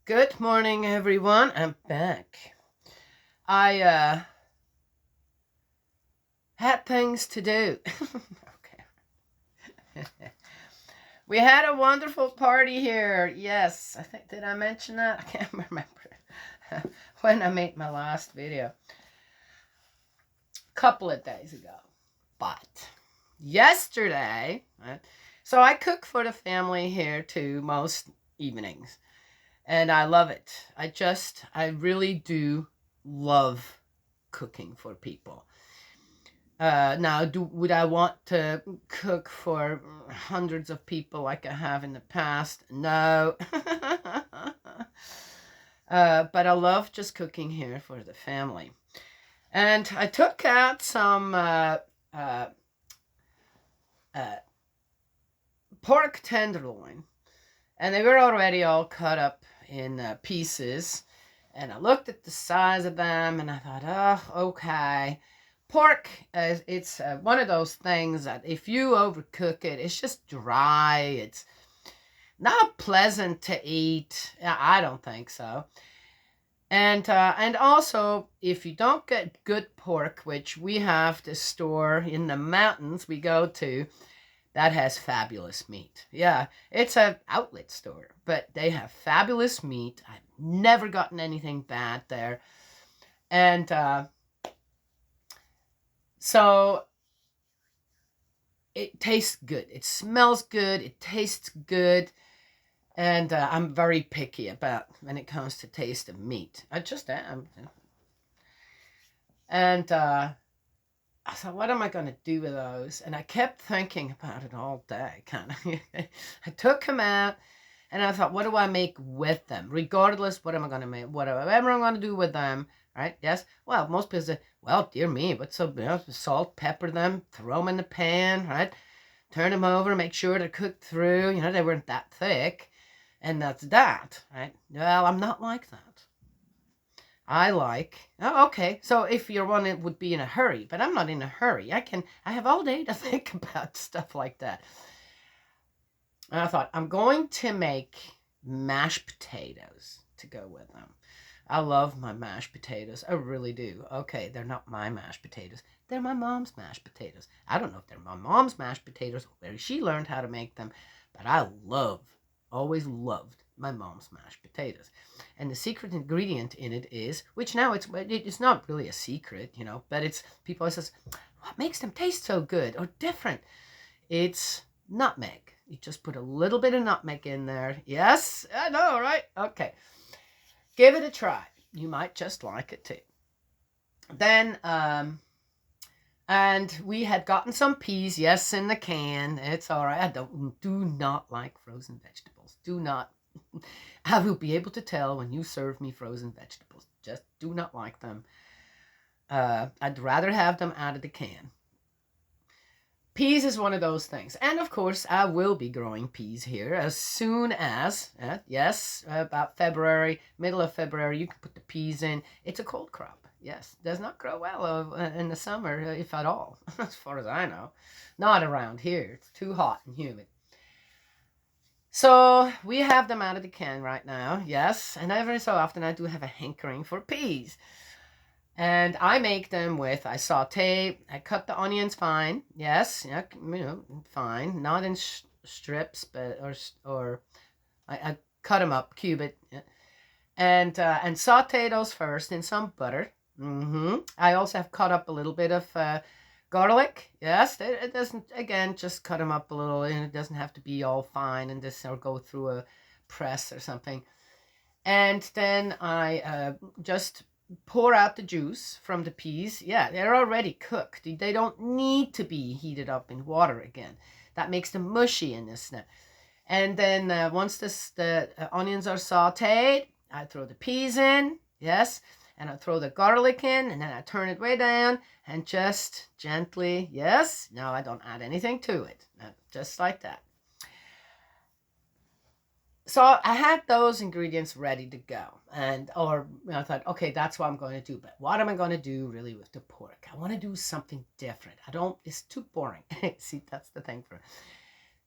Good morning, everyone. I'm back. I had things to do. Okay. We had a wonderful party here. Yes, I think, did I mention that? I can't remember when I made my last video. A couple of days ago. But yesterday, right, so I cook for the family here too most evenings. And I love it. I really do love cooking for people. Now, would I want to cook for hundreds of people like I have in the past? No. But I love just cooking here for the family. And I took out some pork tenderloin, and they were already all cut up in pieces. And I looked at the size of them, and I thought, oh, okay. Pork, it's one of those things that if you overcook it, it's just dry. It's not pleasant to eat. I don't think so. And also, if you don't get good pork, which we have to store in the mountains we go to, that has fabulous meat. Yeah, it's an outlet store, but they have fabulous meat. I've never gotten anything bad there. And so it tastes good. It smells good. It tastes good. And I'm very picky about when it comes to taste of meat. I just am. And I thought, what am I going to do with those? And I kept thinking about it all day, kind of. I took them out, and I thought, what do I make with them? Regardless, what am I going to make? Whatever I'm going to do with them, right? Yes. Well, most people say, well, dear me, but so, salt, pepper them, throw them in the pan, right? Turn them over, make sure they're cooked through. They weren't that thick. And that's that, right? Well, I'm not like that. I like, oh, okay, so if you're one that would be in a hurry, but I'm not in a hurry. I have all day to think about stuff like that. And I thought, I'm going to make mashed potatoes to go with them. I love my mashed potatoes. I really do. Okay, they're not my mashed potatoes. They're my mom's mashed potatoes. I don't know if they're my mom's mashed potatoes or where she learned how to make them, but I always loved my mom's mashed potatoes. And the secret ingredient in it is, which now it's not really a secret, but it's, people always says, what makes them taste so good or different? It's nutmeg. You just put a little bit of nutmeg in there. Yes, I know, right? Okay. Give it a try. You might just like it too. Then, and we had gotten some peas, yes, in the can. It's all right. I do not like frozen vegetables. Do not. I will be able to tell when you serve me frozen vegetables. Just do not like them. I'd rather have them out of the can. Peas is one of those things. And of course, I will be growing peas here as soon as, yes, about February, middle of February, you can put the peas in. It's a cold crop. Yes, does not grow well in the summer, if at all, as far as I know. Not around here. It's too hot and humid. So we have them out of the can right now, yes. And every so often I do have a hankering for peas. And I make them with, I cut the onions fine, yes, fine, not in strips, but, or I cut them up, cube it, yeah. And saute those first in some butter. I also have cut up a little bit of garlic. Yes, it doesn't, again, just cut them up a little, and it doesn't have to be all fine and just or go through a press or something. And then I just pour out the juice from the peas. Yeah, they're already cooked. They don't need to be heated up in water again. That makes them mushy in this now. And then once the onions are sauteed, I throw the peas in, yes, and I throw the garlic in, and then I turn it way down, and just gently, yes, no, I don't add anything to it, just like that. So I had those ingredients ready to go, and I thought, okay, that's what I'm going to do. But what am I going to do really with the pork? I want to do something different. It's too boring. See, that's the thing for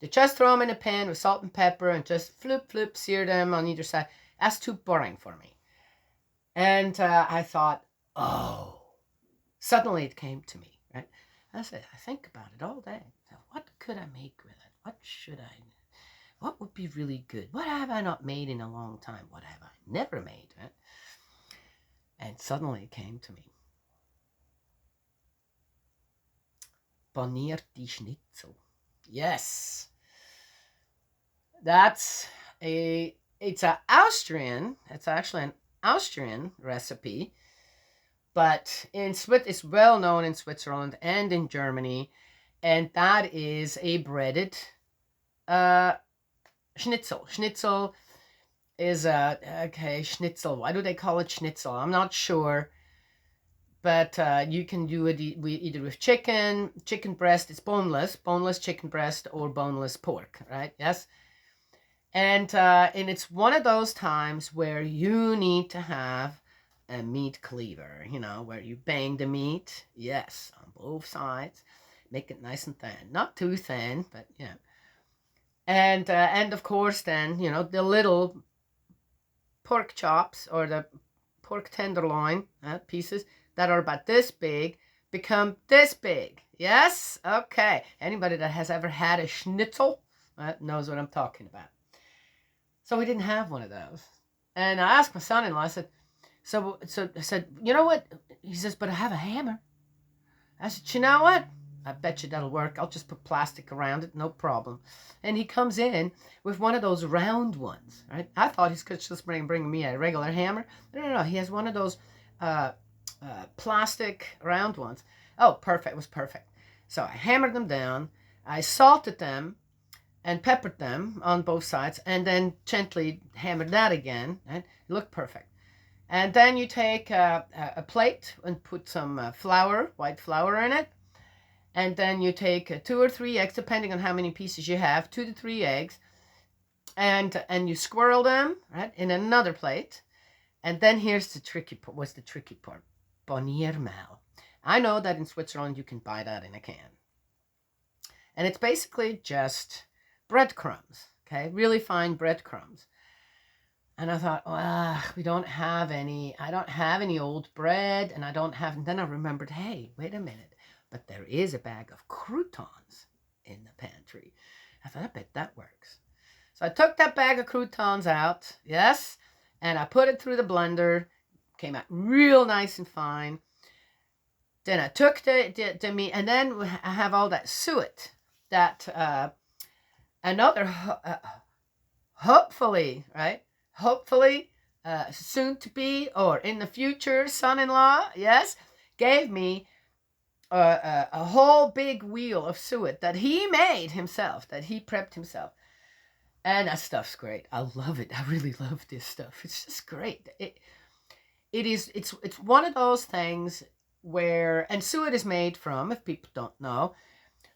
it. Just throw them in a pan with salt and pepper and just flip, sear them on either side. That's too boring for me. And I thought, oh, suddenly it came to me, right? I said, I think about it all day. What could I make with it? What would be really good? What have I not made in a long time? What have I never made? Right? And suddenly it came to me. Panierte Schnitzel. Yes. It's actually an Austrian recipe, but it's well known in Switzerland and in Germany, and that is a breaded schnitzel. Schnitzel is schnitzel. Why do they call it schnitzel? I'm not sure, but you can do it either with chicken breast. It's boneless chicken breast or boneless pork, right? Yes. And it's one of those times where you need to have a meat cleaver, where you bang the meat, yes, on both sides, make it nice and thin, not too thin, but and of course then the little pork chops or the pork tenderloin pieces that are about this big become this big. Yes, okay. Anybody that has ever had a schnitzel knows what I'm talking about. So we didn't have one of those. And I asked my son-in-law, I said, I said, you know what? He says, but I have a hammer. I said, you know what? I bet you that'll work. I'll just put plastic around it, no problem. And he comes in with one of those round ones, right? I thought he could just bring me a regular hammer. No. He has one of those plastic round ones. Oh, perfect. It was perfect. So I hammered them down. I salted them and peppered them on both sides, and then gently hammered that again, and it looked perfect. And then you take a plate and put some white flour in it, and then you take 2 or 3 eggs, depending on how many pieces you have, 2 to 3 eggs, and you swirl them right in another plate. And then here's the tricky part. What's the tricky part? Boniermal. I know that in Switzerland you can buy that in a can, and it's basically just breadcrumbs, okay? Really fine breadcrumbs. And I thought, well, we don't have any. I don't have any old bread, and and then I remembered, hey, wait a minute, but there is a bag of croutons in the pantry. I thought, I bet that works. So I took that bag of croutons out, yes, and I put it through the blender. Came out real nice and fine. Then I took the meat, and then I have all that suet that hopefully soon to be or in the future son-in-law, yes, gave me a whole big wheel of suet that he made himself, that he prepped himself. And that stuff's great. I love it. I really love this stuff. It's just great. It's one of those things where, and suet is made from, if people don't know,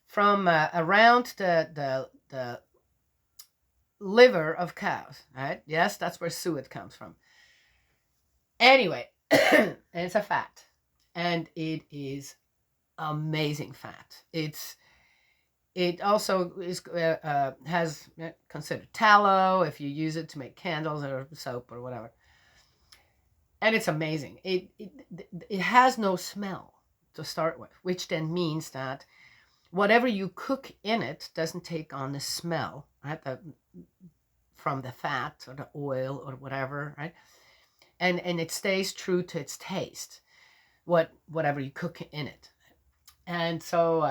from around the liver of cows, right? Yes, that's where suet comes from. Anyway, and it's a fat, and it is amazing fat. It also is has considered tallow if you use it to make candles or soap or whatever, and it's amazing. It has no smell to start with, which then means that whatever you cook in it doesn't take on the smell, right? From the fat or the oil or whatever, right? And it stays true to its taste, whatever you cook in it. And so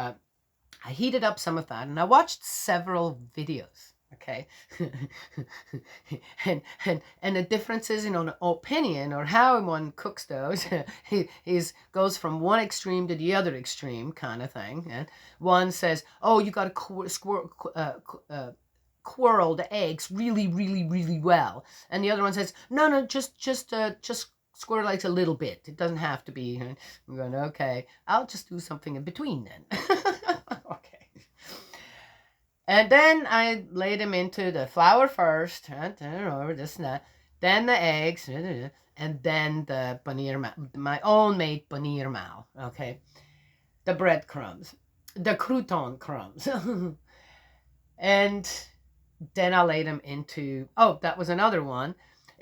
I heated up some of that, and I watched several videos. Okay, and the differences in opinion or how one cooks those goes from one extreme to the other extreme kind of thing. And one says, "Oh, you got to quirl the eggs really, really, really well," and the other one says, "No, just squirrel eggs a little bit. It doesn't have to be." I'm going, okay, I'll just do something in between then. Okay. And then I laid them into the flour first, this and that, then the eggs, and then the boniermal, my own made boniermal, okay? The breadcrumbs, the crouton crumbs. And then I laid them into, that was another one.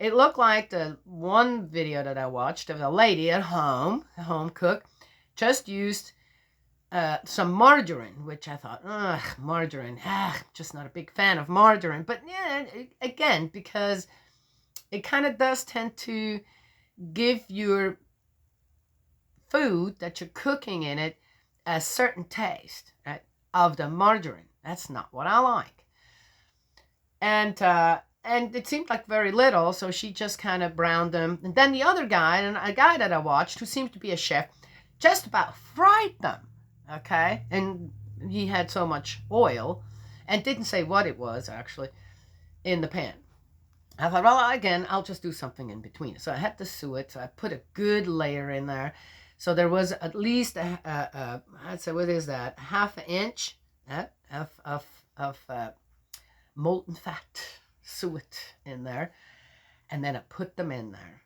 It looked like the one video that I watched of a lady at home, a home cook, just used some margarine, which I thought, ugh, margarine, just not a big fan of margarine. But yeah, again, because it kind of does tend to give your food that you're cooking in it a certain taste, right, of the margarine. That's not what I like. And it seemed like very little, so she just kind of browned them. And then the other guy, and a guy that I watched, who seemed to be a chef, just about fried them, okay? And he had so much oil, and didn't say what it was, actually, in the pan. I thought, well, again, I'll just do something in between. So I had the suet, so I put a good layer in there. So there was at least, I'd say, what is that, half an inch of molten fat suet in there. And then I put them in there.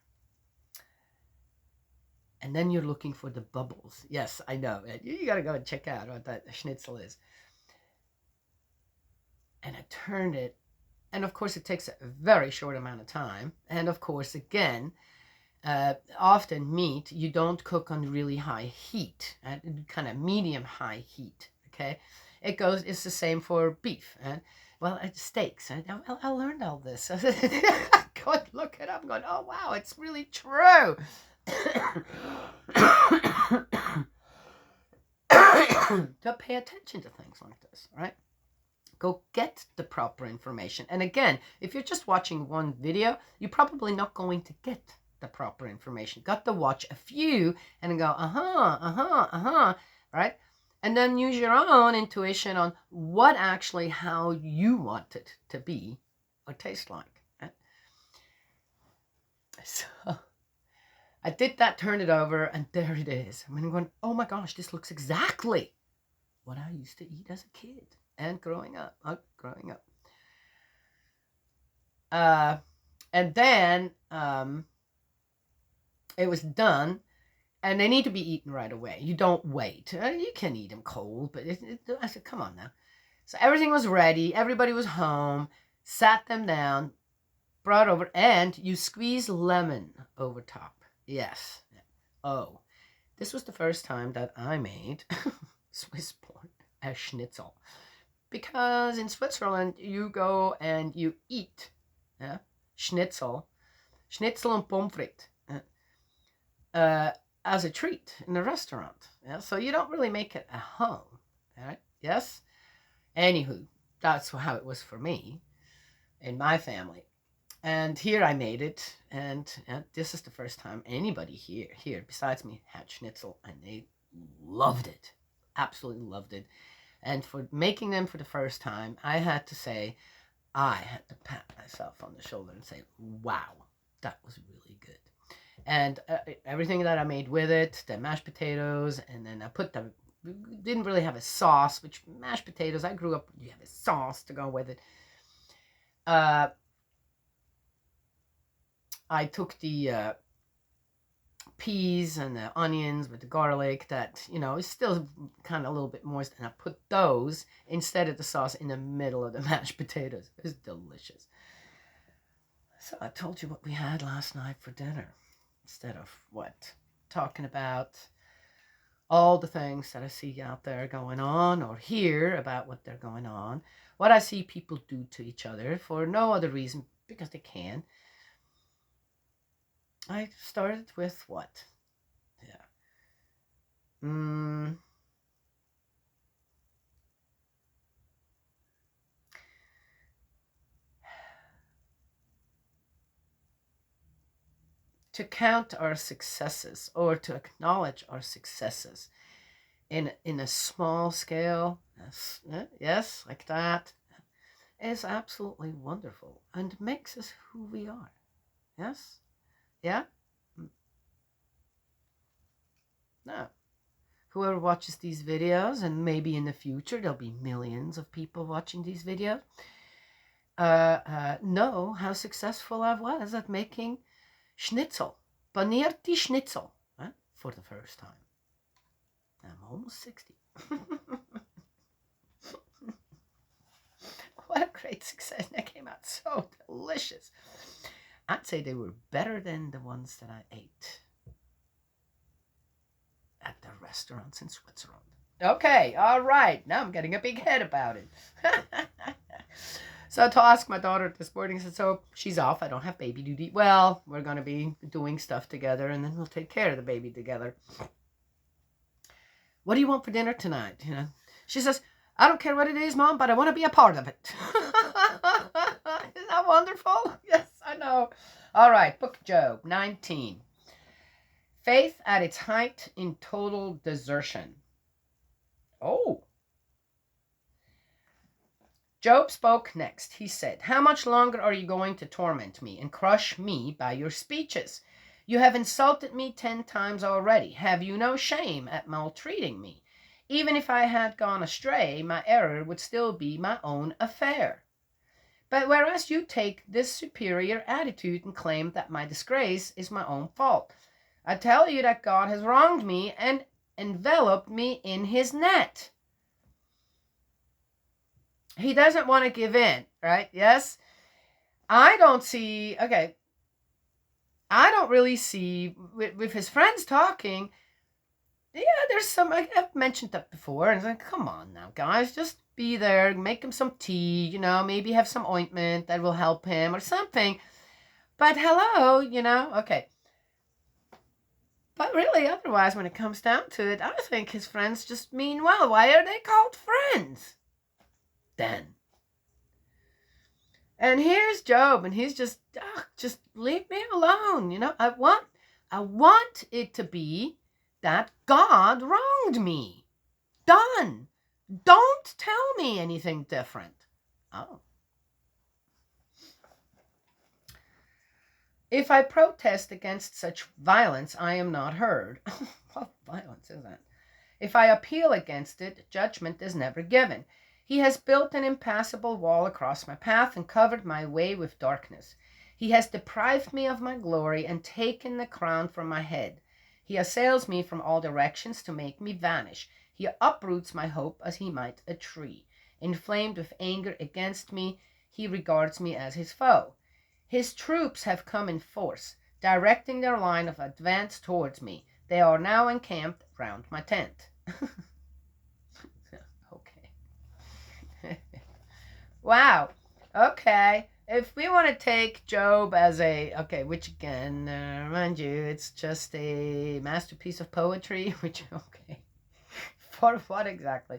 And then you're looking for the bubbles. Yes, I know. You got to go and check out what that schnitzel is. And I turned it. And of course, it takes a very short amount of time. And of course, again, often meat, you don't cook on really high heat, kind of medium high heat, okay? It's the same for beef. Well, steaks. I learned all this. I go and look it up and going, oh, wow, it's really true. To pay attention to things like this, right? Go get the proper information. And again, if you're just watching one video, you're probably not going to get the proper information. Got to watch a few and go, right? And then use your own intuition on what actually, how you want it to be or taste like. Right? So I did that, turned it over, and there it is. I'm going, oh my gosh, this looks exactly what I used to eat as a kid. And growing up. And then it was done, and they need to be eaten right away. You don't wait. You can eat them cold, but I said, come on now. So everything was ready. Everybody was home. Sat them down, brought over, and you squeeze lemon over top. Yes. Oh, this was the first time that I made Swiss-born a schnitzel. Because in Switzerland, you go and you eat schnitzel and pommes frites as a treat in a restaurant. Yeah? So you don't really make it at home. Right? Yes? Anywho, that's how it was for me in my family. And here I made it, and this is the first time anybody here besides me had schnitzel, and they loved it. Absolutely loved it. And for making them for the first time, I had to pat myself on the shoulder and say, wow, that was really good. And everything that I made with it, the mashed potatoes, and then I didn't really have a sauce, which mashed potatoes, I grew up, you have a sauce to go with it. I took the peas and the onions with the garlic that, is still kind of a little bit moist. And I put those instead of the sauce in the middle of the mashed potatoes. It was delicious. So I told you what we had last night for dinner. Instead of talking about all the things that I see out there going on or hear about what they're going on. What I see people do to each other for no other reason, because they can. I started with what? Yeah. To count our successes or to acknowledge our successes in a small scale, yes, like that, is absolutely wonderful and makes us who we are. Yes? Yeah? No. Whoever watches these videos, and maybe in the future there'll be millions of people watching these videos, know how successful I was at making schnitzel, panierte schnitzel, for the first time. I'm almost 60. What a great success. That came out so delicious. I'd say they were better than the ones that I ate at the restaurants in Switzerland. Okay, all right. Now I'm getting a big head about it. So to ask my daughter this morning, I said, so she's off. I don't have baby duty. Well, we're going to be doing stuff together, and then we'll take care of the baby together. What do you want for dinner tonight? You know, she says, I don't care what it is, Mom, but I want to be a part of it. Isn't that wonderful? Yes, I know. All right, Book of Job 19. Faith at its height in total desertion. Oh. Job spoke next. He said, how much longer are you going to torment me and crush me by your speeches? You have insulted me 10 times already. Have you no shame at maltreating me? Even if I had gone astray, my error would still be my own affair. But whereas you take this superior attitude and claim that my disgrace is my own fault, I tell you that God has wronged me and enveloped me in his net. He doesn't want to give in, right? Yes? I don't really see, with his friends talking, yeah, there's some, I've mentioned that before, and it's like, come on now, guys, just be there, make him some tea, you know, maybe have some ointment that will help him or something. But hello, you know, okay. But really, otherwise, when it comes down to it, I think his friends just mean well. Why are they called friends then? And here's Job, and he's just leave me alone. You know, I want it to be that God wronged me. Done. Don't tell me anything different. Oh. If I protest against such violence, I am not heard. What violence is that? If I appeal against it, judgment is never given. He has built an impassable wall across my path and covered my way with darkness. He has deprived me of my glory and taken the crown from my head. He assails me from all directions to make me vanish. He uproots my hope as he might a tree. Inflamed with anger against me, he regards me as his foe. His troops have come in force, directing their line of advance towards me. They are now encamped round my tent. Okay. Wow. Okay. If we want to take Job as which again, remind you, it's just a masterpiece of poetry, which, okay. For what exactly?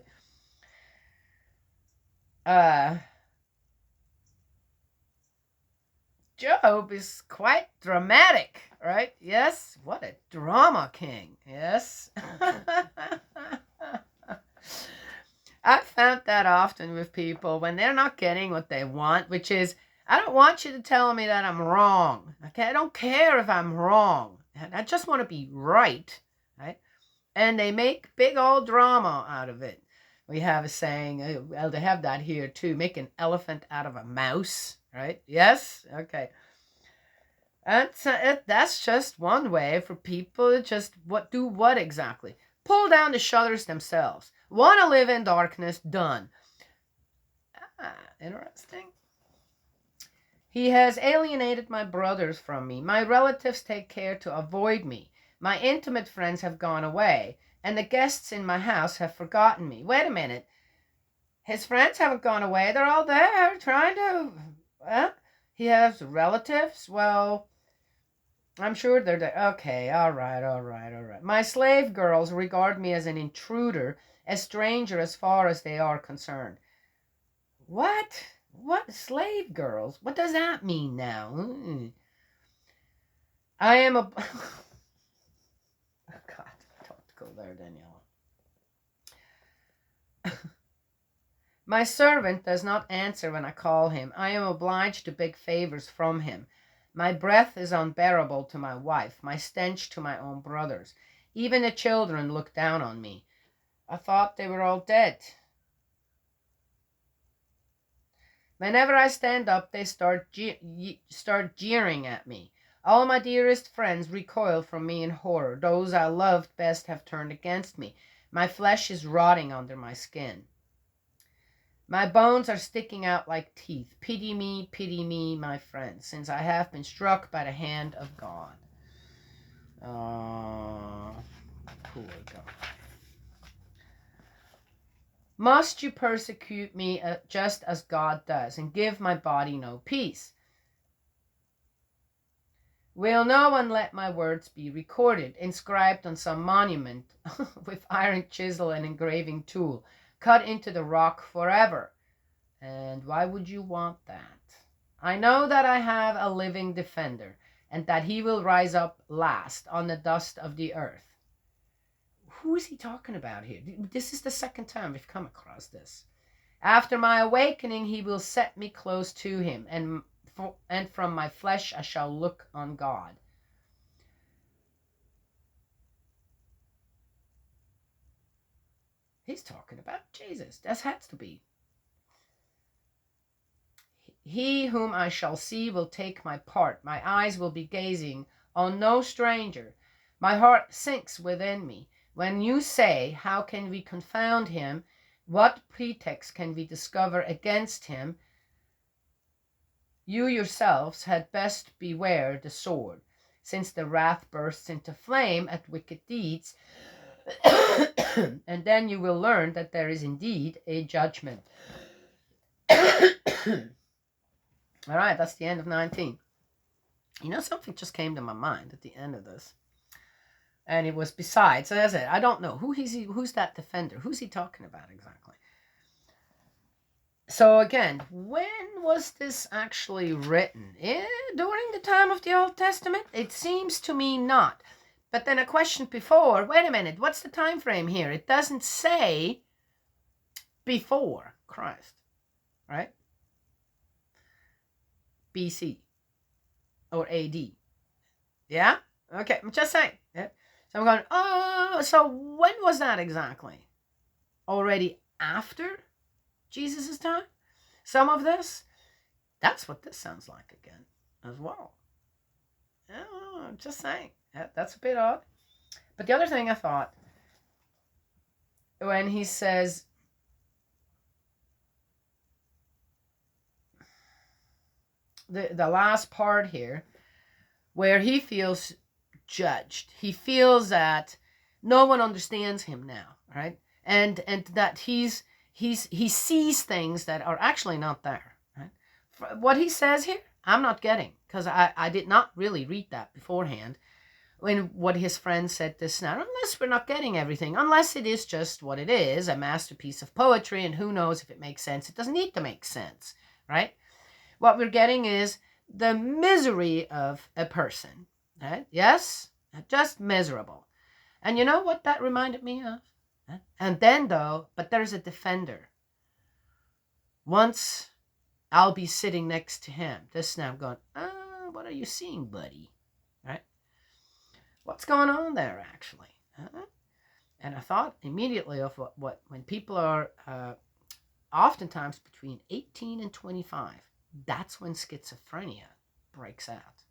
Job is quite dramatic, right? Yes? What a drama king, yes? I've found that often with people when they're not getting what they want, which is, I don't want you to tell me that I'm wrong, okay? I don't care if I'm wrong. I just want to be right, right? And they make big old drama out of it. We have a saying, well, they have that here too, make an elephant out of a mouse, right? Yes? Okay. That's just one way for people to just do what exactly? Pull down the shutters themselves. Want to live in darkness? Done. Interesting. He has alienated my brothers from me. My relatives take care to avoid me. My intimate friends have gone away, and the guests in my house have forgotten me. Wait a minute. His friends haven't gone away. They're all there trying to... He has relatives? Well, I'm sure they're there. Okay, all right. My slave girls regard me as an intruder, a stranger as far as they are concerned. What? What? Slave girls? What does that mean now? I am a... Oh, God, don't go there, Daniela. My servant does not answer when I call him. I am obliged to beg favors from him. My breath is unbearable to my wife, my stench to my own brothers. Even the children look down on me. I thought they were all dead. Whenever I stand up, they start jeering at me. All my dearest friends recoil from me in horror. Those I loved best have turned against me. My flesh is rotting under my skin. My bones are sticking out like teeth. Pity me, my friend, since I have been struck by the hand of God. Oh, poor God. Must you persecute me just as God does, and give my body no peace? Will no one let my words be recorded, inscribed on some monument with iron chisel and engraving tool, cut into the rock forever? And why would you want that? I know that I have a living defender, and that he will rise up last on the dust of the earth. Who is he talking about here? This is the second time we've come across this. After my awakening, he will set me close to him, and from my flesh I shall look on God. He's talking about Jesus. That has to be. He whom I shall see will take my part. My eyes will be gazing on no stranger. My heart sinks within me. When you say, how can we confound him? What pretext can we discover against him? You yourselves had best beware the sword, since the wrath bursts into flame at wicked deeds, and then you will learn that there is indeed a judgment. All right, that's the end of 19. You know, something just came to my mind at the end of this. And it was besides, as I said, I don't know. Who's that defender? Who's he talking about exactly? So again, when was this actually written? During the time of the Old Testament? It seems to me not. But then a question before, wait a minute, what's the time frame here? It doesn't say before Christ, right? BC or AD. Yeah? Okay, I'm just saying. Yeah? So I'm going, oh, so when was that exactly? Already after Jesus' time? Some of this? That's what this sounds like again as well. Oh, I'm just saying. That's a bit odd. But the other thing I thought, when he says, the last part here, where he feels judged. He feels that no one understands him now, right? And that he sees things that are actually not there, right? What he says here, I'm not getting, because I did not really read that beforehand. When what his friend said this now, unless we're not getting everything, unless it is just what it is, a masterpiece of poetry, and who knows if it makes sense. It doesn't need to make sense, right? What we're getting is the misery of a person, right? Yes, just miserable. And you know what that reminded me of? And then though, but there's a defender. Once I'll be sitting next to him. This now I'm going, what are you seeing, buddy? Right? What's going on there, actually? And I thought immediately of what when people are oftentimes between 18 and 25, that's when schizophrenia breaks out,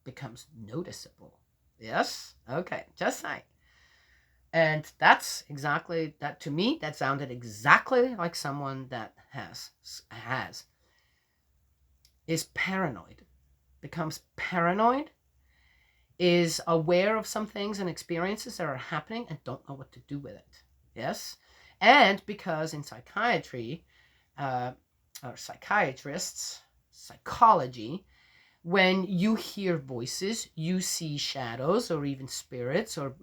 becomes noticeable. Yes? Okay, just saying. And that's exactly, that to me, that sounded exactly like someone that is paranoid, becomes paranoid, is aware of some things and experiences that are happening and don't know what to do with it. Yes? And because in psychiatry, or psychiatrists, psychology, when you hear voices, you see shadows or even spirits, or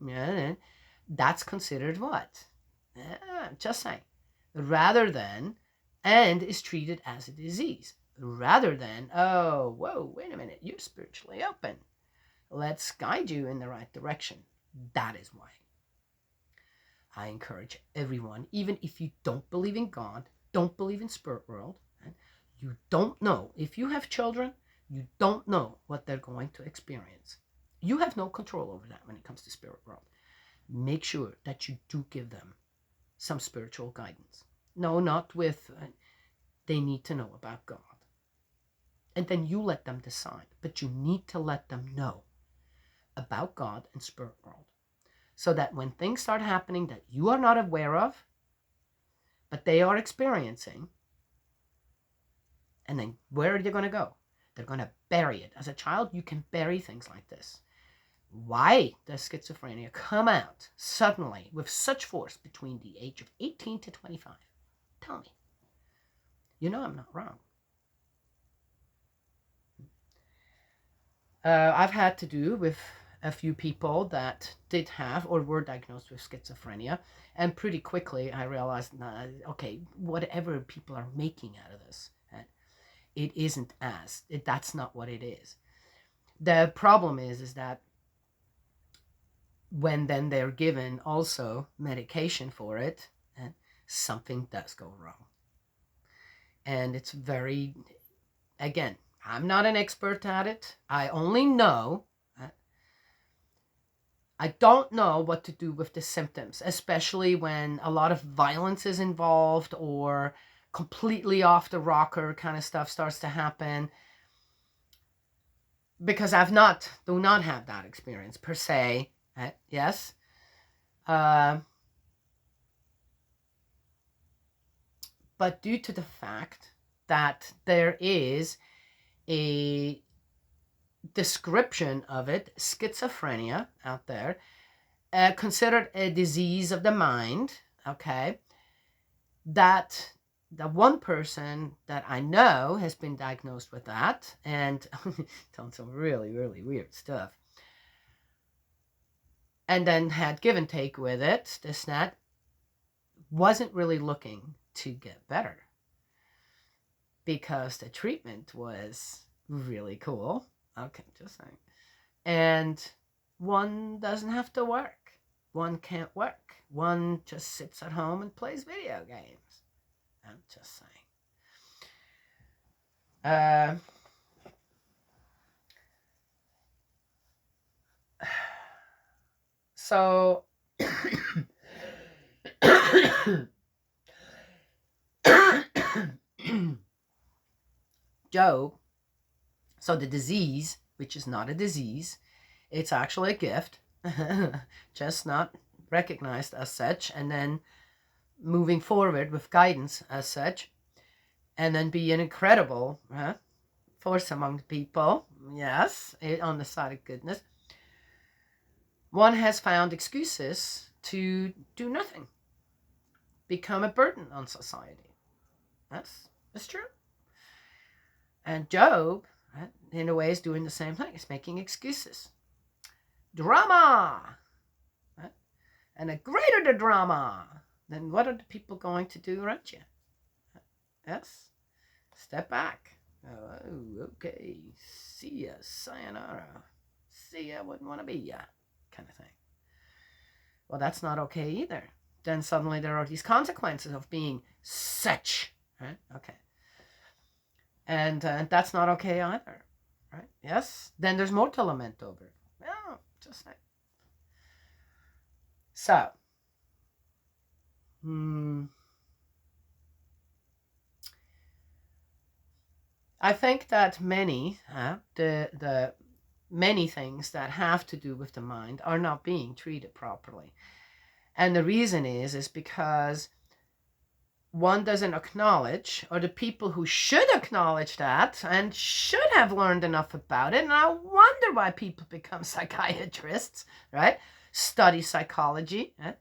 that's considered what? Just saying. Rather than, and is treated as a disease. Rather than, oh, whoa, wait a minute, you're spiritually open. Let's guide you in the right direction. That is why I encourage everyone, even if you don't believe in God, don't believe in spirit world, you don't know. If you have children, you don't know what they're going to experience. You have no control over that when it comes to spirit world. Make sure that you do give them some spiritual guidance. No, not with, they need to know about God. And then you let them decide. But you need to let them know about God and spirit world. So that when things start happening that you are not aware of, but they are experiencing. And then where are they going to go? They're going to bury it. As a child, you can bury things like this. Why does schizophrenia come out suddenly with such force between the age of 18 to 25? Tell me. You know I'm not wrong. I've had to do with a few people that did have or were diagnosed with schizophrenia, and pretty quickly I realized, nah, okay, whatever people are making out of this, it isn't that's not what it is. The problem is that when then they're given also medication for it, something does go wrong. And it's very, again, I'm not an expert at it. I only know, I don't know what to do with the symptoms, especially when a lot of violence is involved or completely off the rocker kind of stuff starts to happen. Because do not have that experience per se. Yes. But due to the fact that there is a description of it, schizophrenia out there, considered a disease of the mind, okay, that the one person that I know has been diagnosed with that and done some really, really weird stuff. And then had give and take with it, this, that, wasn't really looking to get better. Because the treatment was really cool. Okay, just saying. And one doesn't have to work. One can't work. One just sits at home and plays video games. I'm just saying. So, Job, so the disease, which is not a disease, it's actually a gift, just not recognized as such, and then moving forward with guidance as such, and then be an incredible force among the people, yes, on the side of goodness. One has found excuses to do nothing, become a burden on society. That's true. And Job, in a way, is doing the same thing. He's making excuses. Drama! And the greater the drama, then what are the people going to do around you? Yes? Step back. Oh, okay. See ya. Sayonara. See ya. Wouldn't want to be ya. Kind of thing. Well, that's not okay either. Then suddenly there are these consequences of being such. Right? Okay. And that's not okay either. Right? Yes? Then there's more to lament over. Yeah, just like. So. I think that many, the many things that have to do with the mind are not being treated properly. And the reason is because one doesn't acknowledge, or the people who should acknowledge that and should have learned enough about it, and I wonder why people become psychiatrists, right? Study psychology. Right?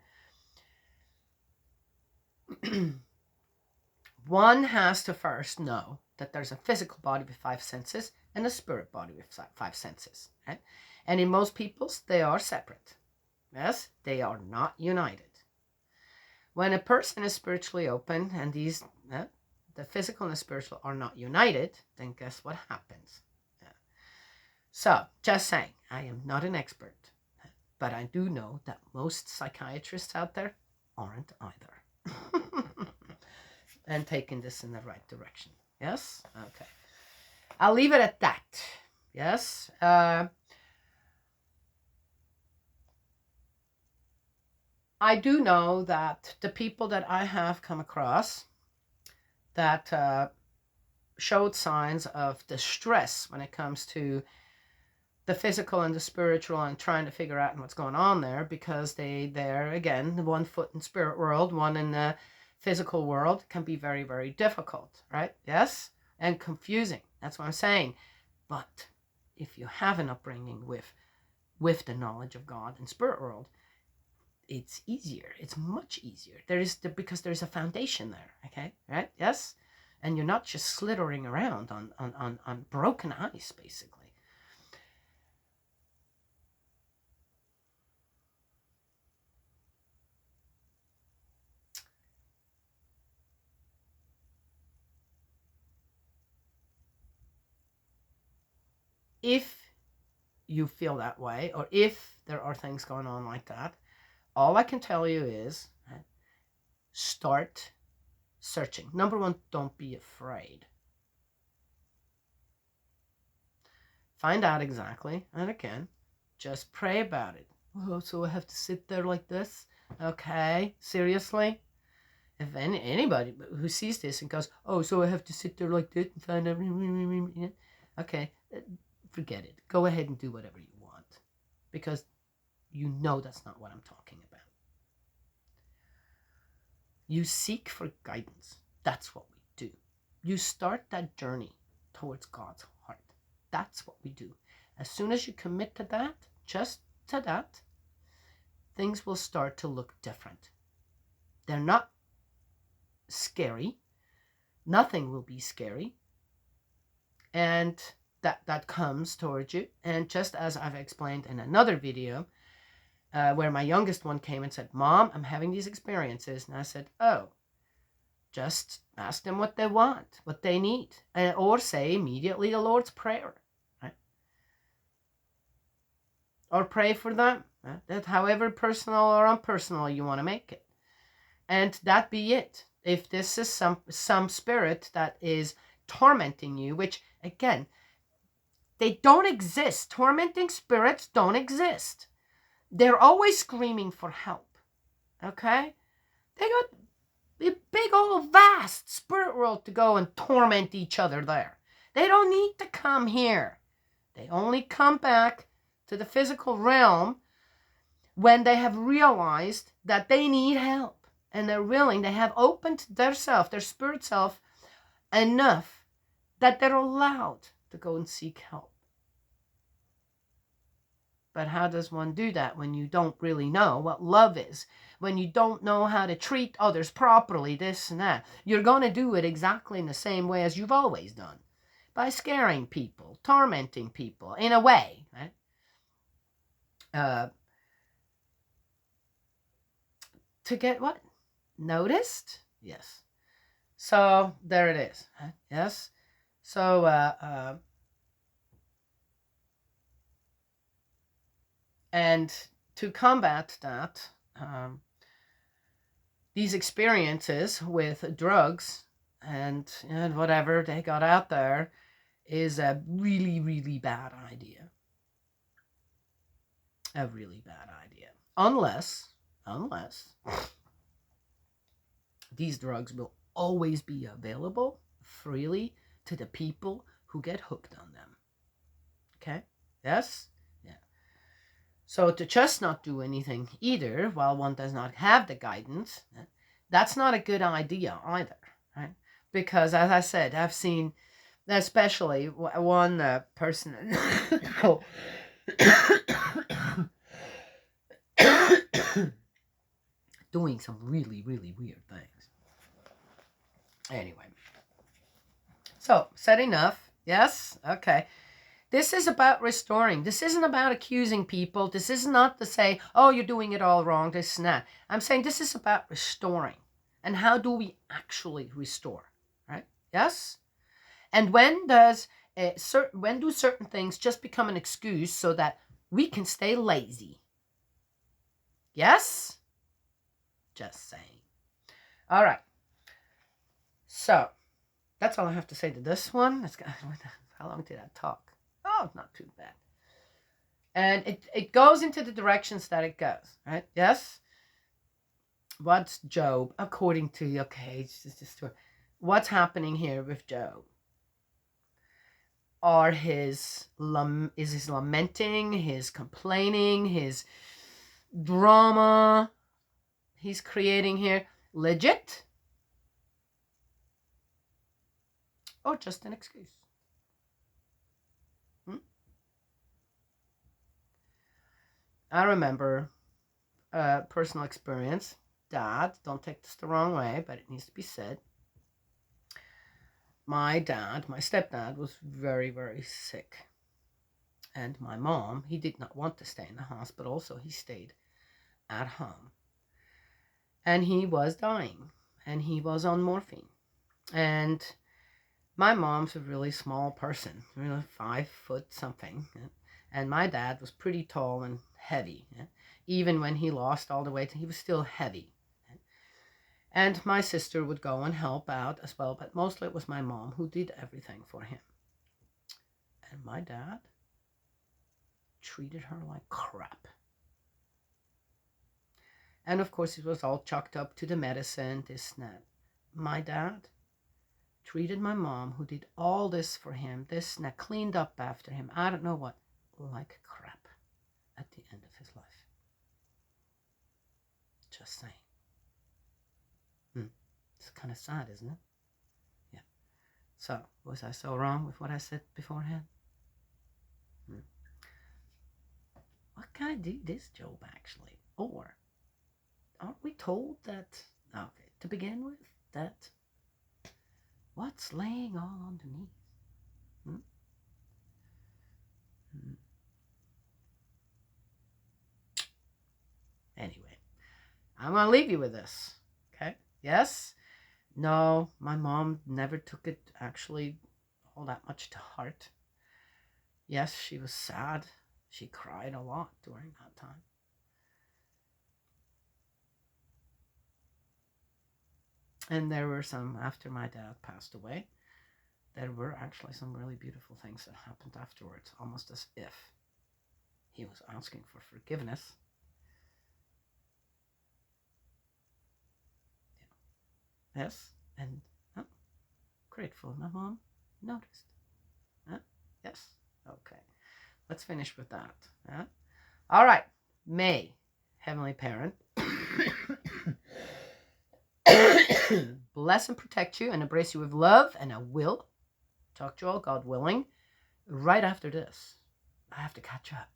One has to first know that there's a physical body with 5 senses and a spirit body with 5 senses. Right? And in most peoples, they are separate. Yes, they are not united. When a person is spiritually open and these, the physical and the spiritual are not united, then guess what happens? So, just saying, I am not an expert, but I do know that most psychiatrists out there aren't either. And taking this in the right direction. Yes? Okay. I'll leave it at that. Yes? I do know that the people that I have come across that showed signs of distress when it comes to the physical and the spiritual and trying to figure out what's going on there, because they're, again, one foot in spirit world, one in the physical world can be very, very difficult, right? Yes? And confusing. That's what I'm saying. But if you have an upbringing with the knowledge of God and spirit world, it's easier. It's much easier. Because there's a foundation there. Okay, right? Yes, and you're not just slithering around on broken ice, basically. If you feel that way, or if there are things going on like that, all I can tell you is start searching. Number one, don't be afraid. Find out exactly, and again, just pray about it. Oh, so I have to sit there like this? Okay, seriously? If anybody who sees this and goes, oh, so I have to sit there like this and find out, okay, forget it. Go ahead and do whatever you want, because you know that's not what I'm talking about. You seek for guidance. That's what we do. You start that journey towards God's heart. That's what we do. As soon as you commit to that, just to that, things will start to look different. They're not scary. Nothing will be scary. And that comes towards you. And just as I've explained in another video, where my youngest one came and said, Mom, I'm having these experiences. And I said, oh, just ask them what they want, what they need. Or say immediately the Lord's Prayer. Right? Or pray for them. Right? That however personal or impersonal you want to make it. And that be it. If this is some spirit that is tormenting you, which, again, they don't exist. Tormenting spirits don't exist. They're always screaming for help. Okay? They got a big old vast spirit world to go and torment each other there. They don't need to come here. They only come back to the physical realm when they have realized that they need help. And they're willing, they have opened their self, their spirit self, enough that they're allowed to go and seek help. But how does one do that when you don't really know what love is? When you don't know how to treat others properly, this and that? You're going to do it exactly in the same way as you've always done. By scaring people, tormenting people, in a way. Right? To get what? Noticed? Yes. So there it is. Right? Yes. So and to combat that, these experiences with drugs and whatever they got out there is a really, really bad idea. A really bad idea. Unless these drugs will always be available freely to the people who get hooked on them. Okay? Yes? Yeah. So to just not do anything either while one does not have the guidance, that's not a good idea either, right? Because as I said, I've seen, especially one person doing some really, really weird things. Anyway. So, said enough. Yes? Okay. This is about restoring. This isn't about accusing people. This is not to say, oh, you're doing it all wrong, this and that. I'm saying this is about restoring. And how do we actually restore? Right? Yes? And when do certain things just become an excuse so that we can stay lazy? Yes? Just saying. All right. So, that's all I have to say to this one. How long did I talk? Oh, not too bad. And it goes into the directions that it goes, right? Yes? What's Job, according to, okay, it's just what's happening here with Job? Is his lamenting, his complaining, his drama he's creating here legit? or just an excuse. I remember personal experience. Dad, don't take this the wrong way, but it needs to be said. My dad, my stepdad, was very, very sick. And my mom, he did not want to stay in the hospital, so he stayed at home. And he was dying, and he was on morphine. And my mom's a really small person, 5 foot something. And my dad was pretty tall and heavy. Even when he lost all the weight, he was still heavy. And my sister would go and help out as well, but mostly it was my mom who did everything for him. And my dad treated her like crap. And of course, it was all chalked up to the medicine, this and that. My dad treated my mom, who did all this for him, this and that, cleaned up after him, I don't know what, like crap at the end of his life. Just saying. It's kind of sad, isn't it? Yeah. So, was I so wrong with what I said beforehand? What can I do this job, actually? Or, aren't we told that, okay, to begin with, that what's laying all underneath? Anyway, I'm going to leave you with this, okay? Yes? No, my mom never took it actually all that much to heart. Yes, she was sad. She cried a lot during that time. And there were some, after my dad passed away, there were actually some really beautiful things that happened afterwards, almost as if he was asking for forgiveness. Yes, and grateful my mom noticed. Yes, okay. Let's finish with that. All right, may Heavenly Parent bless and protect you and embrace you with love, and I will talk to you all, God willing, right after this. I have to catch up.